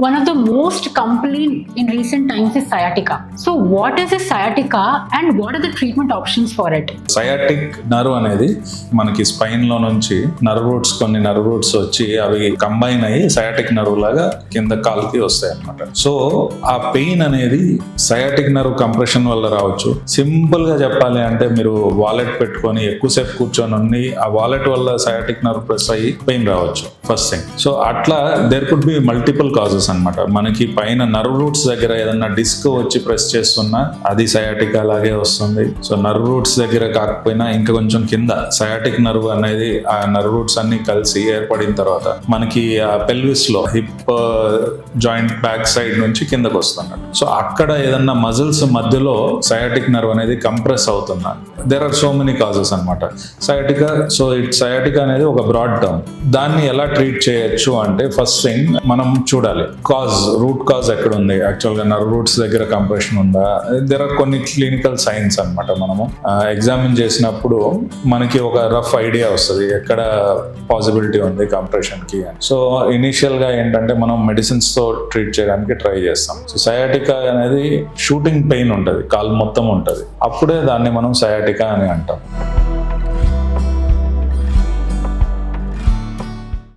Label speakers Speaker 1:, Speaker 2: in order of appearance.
Speaker 1: One of the most complained in recent times is sciatica. So what is a sciatica and what are the treatment options for it?
Speaker 2: Sciatic nerve అనేది మనకి spine లో నుంచి nerve roots కొన్ని nerve roots వచ్చి అవి combine అయ్యి sciatic nerve లాగా కింద కాలుకి వస్తాయి అన్నమాట. సో ఆ పెయిన్ అనేది సయాటిక్ నర్వ్ కంప్రెషన్ వల్ల రావచ్చు. సింపుల్ గా చెప్పాలి అంటే మీరు వాలెట్ పెట్టుకొని ఎక్కువసేపు కూర్చొని ఉండి ఆ వాలెట్ వల్ల సయాటిక్ నర్వ్ ప్రెస్ అయ్యి పెయిన్ రావచ్చు ఫస్ట్ థింగ్. సో అట్లా there could be multiple causes అన్నమాట. మనకి పైన నర్వ్ రూట్స్ దగ్గర ఏదన్నా డిస్క్ వచ్చి ప్రెస్ చేస్తున్నా అది సయాటిక్ అలాగే వస్తుంది. సో నర్వ్ రూట్స్ దగ్గర కాకపోయినా ఇంకా కొంచెం కింద సయాటిక్ నర్వ్ అనేది ఆ నర్వ్ రూట్స్ అన్ని కలిసి ఏర్పడిన తర్వాత మనకి ఆ పెల్విస్ లో హిప్ జాయింట్ బ్యాక్ సైడ్ నుంచి కిందకు వస్తున్నట్టు. సో అక్కడ ఏదన్నా మజిల్స్ మధ్యలో సయాటిక్ నర్వ్ అనేది కంప్రెస్ అవుతున్నా. There are so many causes అనమాట సయాటికా. సో సయాటికా అనేది ఒక బ్రాడ్ టర్మ్. దాన్ని ఎలా ట్రీట్ చేయొచ్చు అంటే ఫస్ట్ థింగ్ మనం చూడాలి రూట్ కాజ్ ఎక్కడ ఉంది. యాక్చువల్ గా నర్వ్ రూట్స్ దగ్గర కంప్రెషన్ ఉందా. దేర్ ఆర్ కొన్ని క్లినికల్ సైన్స్ అనమాట. మనము ఎగ్జామిన్ చేసినప్పుడు మనకి ఒక రఫ్ ఐడియా వస్తుంది ఎక్కడ పాసిబిలిటీ ఉంది కంప్రెషన్ కి. సో ఇనిషియల్ గా ఏంటంటే మనం మెడిసిన్స్ తో ట్రీట్ చేయడానికి ట్రై చేస్తాం. సో సయాటికా అనేది షూటింగ్ పెయిన్ ఉంటుంది, కాలు మొత్తం ఉంటుంది. అప్పుడే దాన్ని మనం సయాటికా అని అంటాం.